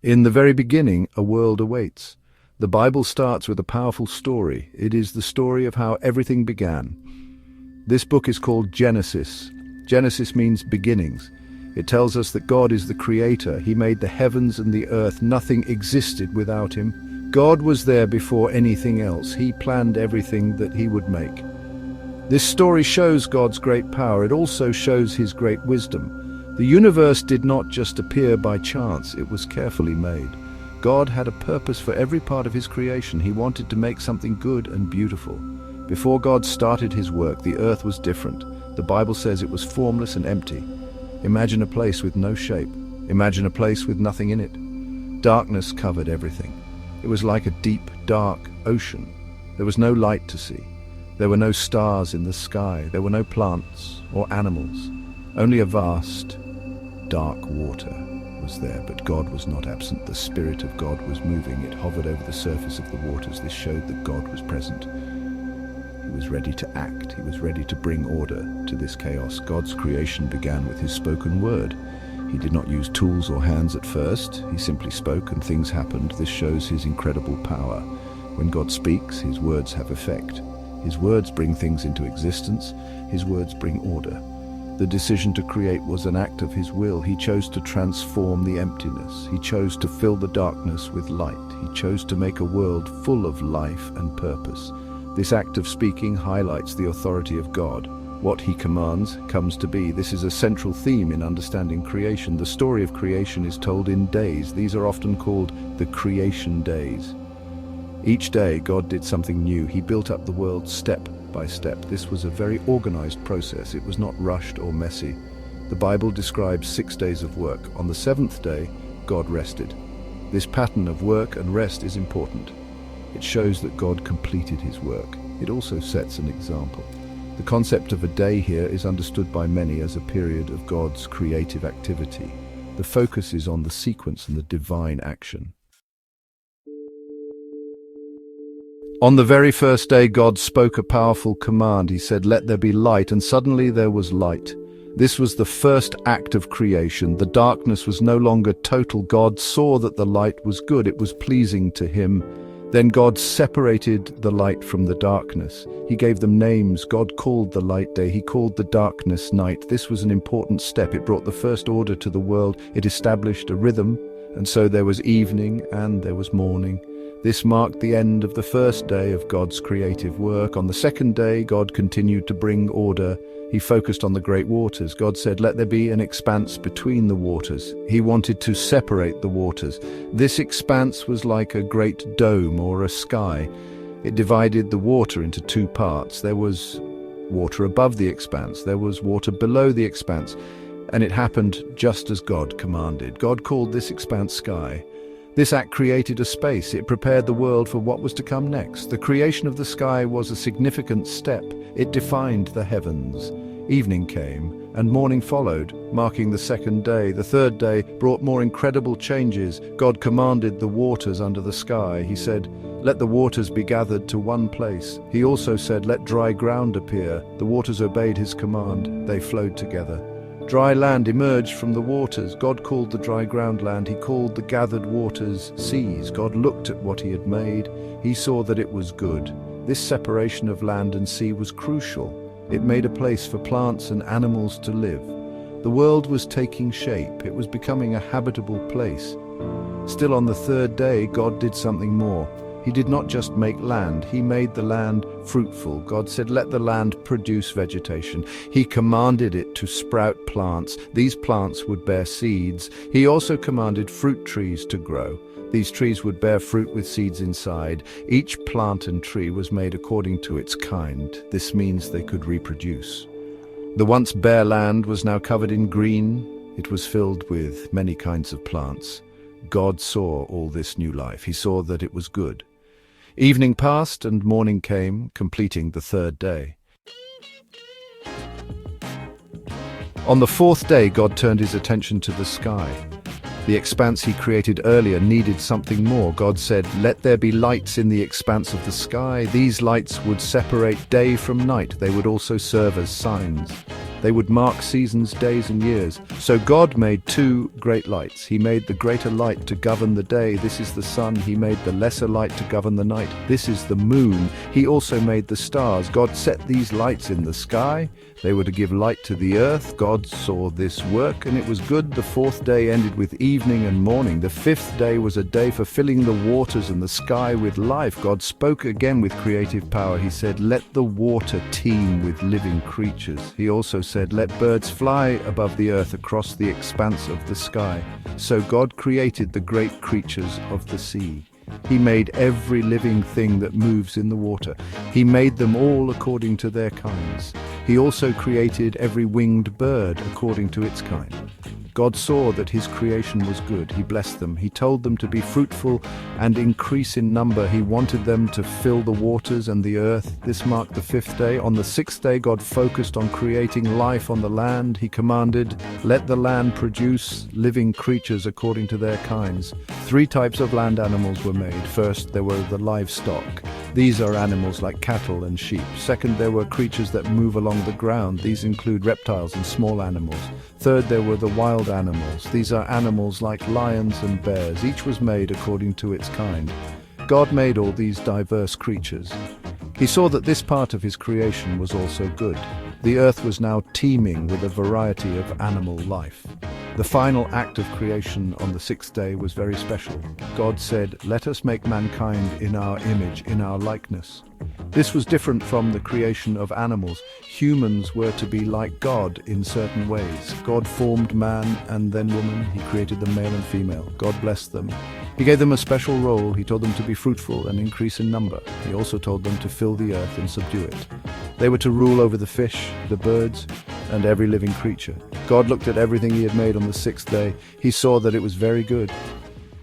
In the very beginning, a world awaits. The Bible starts with a powerful story. It is the story of how everything began. This book is called Genesis. Genesis means beginnings. It tells us that God is the creator. He made the heavens and the earth. Nothing existed without him. God was there before anything else. He planned everything that he would make. This story shows God's great power. It also shows his great wisdom. The universe did not just appear by chance. It was carefully made. God had a purpose for every part of his creation. He wanted to make something good and beautiful. Before God started his work, the earth was different. The Bible says it was formless and empty. Imagine a place with no shape. Imagine a place with nothing in it. Darkness covered everything. It was like a deep, dark ocean. There was no light to see. There were no stars in the sky. There were no plants or animals. Only a vast, dark water was there, but God was not absent. The Spirit of God was moving. It hovered over the surface of the waters. This showed that God was present. He was ready to act. He was ready to bring order to this chaos. God's creation began with his spoken word. He did not use tools or hands at first. He simply spoke and things happened. This shows his incredible power. When God speaks, his words have effect. His words bring things into existence. His words bring order. The decision to create was an act of his will. He chose to transform the emptiness. He chose to fill the darkness with light. He chose to make a world full of life and purpose. This act of speaking highlights the authority of God. What he commands comes to be. This is a central theme in understanding creation. The story of creation is told in days. These are often called the creation days. Each day, God did something new. He built up the world step by step. This was a very organized process. It was not rushed or messy. The Bible describes 6 days of work. On the seventh day, God rested. This pattern of work and rest is important. It shows that God completed his work. It also sets an example. The concept of a day here is understood by many as a period of God's creative activity. The focus is on the sequence and the divine action. On the very first day, God spoke a powerful command. He said, "Let there be light," and suddenly there was light. This was the first act of creation. The darkness was no longer total. God saw that the light was good. It was pleasing to him. Then God separated the light from the darkness. He gave them names. God called the light day. He called the darkness night. This was an important step. It brought the first order to the world. It established a rhythm, and so there was evening and there was morning. This marked the end of the first day of God's creative work. On the second day, God continued to bring order. He focused on the great waters. God said, "Let there be an expanse between the waters." He wanted to separate the waters. This expanse was like a great dome or a sky. It divided the water into two parts. There was water above the expanse. There was water below the expanse. And it happened just as God commanded. God called this expanse sky. This act created a space. It prepared the world for what was to come next. The creation of the sky was a significant step. It defined the heavens. Evening came, and morning followed, marking the second day. The third day brought more incredible changes. God commanded the waters under the sky. He said, "Let the waters be gathered to one place." He also said, "Let dry ground appear." The waters obeyed his command. They flowed together. Dry land emerged from the waters. God called the dry ground land. He called the gathered waters seas. God looked at what he had made. He saw that it was good. This separation of land and sea was crucial. It made a place for plants and animals to live. The world was taking shape. It was becoming a habitable place. Still, on the third day, God did something more. He did not just make land, he made the land fruitful. God said, "Let the land produce vegetation." He commanded it to sprout plants. These plants would bear seeds. He also commanded fruit trees to grow. These trees would bear fruit with seeds inside. Each plant and tree was made according to its kind. This means they could reproduce. The once bare land was now covered in green. It was filled with many kinds of plants. God saw all this new life. He saw that it was good. Evening passed and morning came, completing the third day. On the fourth day, God turned his attention to the sky. The expanse he created earlier needed something more. God said, "Let there be lights in the expanse of the sky." These lights would separate day from night. They would also serve as signs. They would mark seasons, days, and years. So God made two great lights. He made the greater light to govern the day. This is the sun. He made the lesser light to govern the night. This is the moon. He also made the stars. God set these lights in the sky. They were to give light to the earth. God saw this work, and it was good. The fourth day ended with evening and morning. The fifth day was a day for filling the waters and the sky with life. God spoke again with creative power. He said, "Let the water teem with living creatures." He also said, "Let birds fly above the earth across the expanse of the sky." So God created the great creatures of the sea. He made every living thing that moves in the water. He made them all according to their kinds. He also created every winged bird according to its kind. God saw that his creation was good. He blessed them. He told them to be fruitful and increase in number. He wanted them to fill the waters and the earth. This marked the fifth day. On the sixth day, God focused on creating life on the land. He commanded, "Let the land produce living creatures according to their kinds." Three types of land animals were made. First, there were the livestock. These are animals like cattle and sheep. Second, there were creatures that move along the ground. These include reptiles and small animals. Third, there were the wild animals. These are animals like lions and bears. Each was made according to its kind. God made all these diverse creatures. He saw that this part of his creation was also good. The earth was now teeming with a variety of animal life. The final act of creation on the sixth day was very special. God said, "Let us make mankind in our image, in our likeness." This was different from the creation of animals. Humans were to be like God in certain ways. God formed man and then woman. He created them male and female. God blessed them. He gave them a special role. He told them to be fruitful and increase in number. He also told them to fill the earth and subdue it. They were to rule over the fish, the birds, and every living creature. God looked at everything he had made on the sixth day. He saw that it was very good.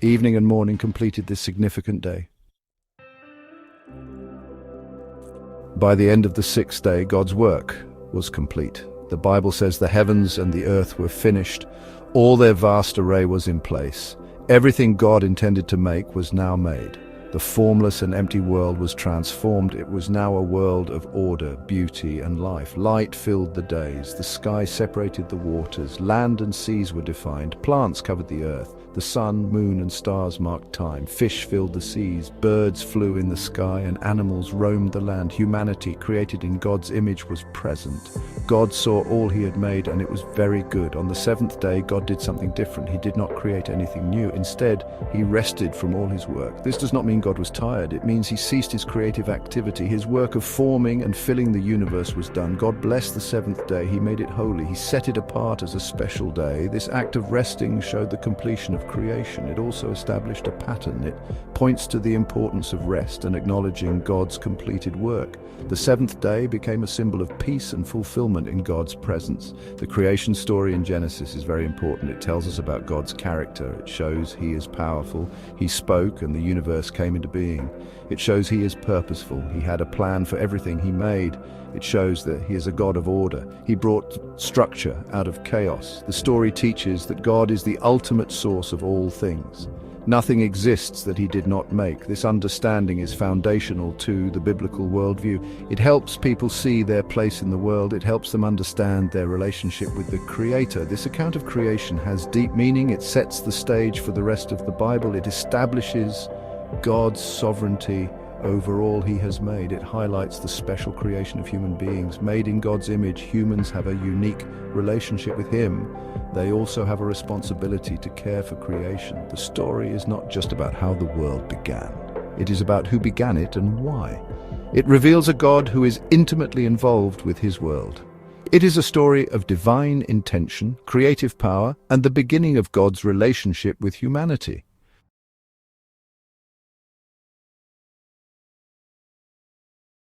Evening and morning completed this significant day. By the end of the sixth day, God's work was complete. The Bible says the heavens and the earth were finished. All their vast array was in place. Everything God intended to make was now made. The formless and empty world was transformed. It was now a world of order, beauty, and life. Light filled the days. The sky separated the waters. Land and seas were defined. Plants covered the earth. The sun, moon, and stars marked time. Fish filled the seas. Birds flew in the sky, and animals roamed the land. Humanity, created in God's image, was present. God saw all he had made, and it was very good. On the seventh day, God did something different. He did not create anything new. Instead, he rested from all his work. This does not mean God was tired. It means he ceased his creative activity. His work of forming and filling the universe was done. God blessed the seventh day. He made it holy. He set it apart as a special day. This act of resting showed the completion of creation. It also established a pattern. It points to the importance of rest and acknowledging God's completed work. The seventh day became a symbol of peace and fulfillment in God's presence. The creation story in Genesis is very important. It tells us about God's character. It shows he is powerful. He spoke and the universe came into being. It shows he is purposeful. He had a plan for everything he made. It shows that he is a God of order. He brought structure out of chaos. The story teaches that God is the ultimate source of all things. Nothing exists that he did not make. This understanding is foundational to the biblical worldview. It helps people see their place in the world. It helps them understand their relationship with the Creator. This account of creation has deep meaning. It sets the stage for the rest of the Bible. It establishes God's sovereignty over all he has made. It highlights the special creation of human beings. Made in God's image, humans have a unique relationship with him. They also have a responsibility to care for creation. The story is not just about how the world began. It is about who began it and why. It reveals a God who is intimately involved with his world. It is a story of divine intention, creative power, and the beginning of God's relationship with humanity.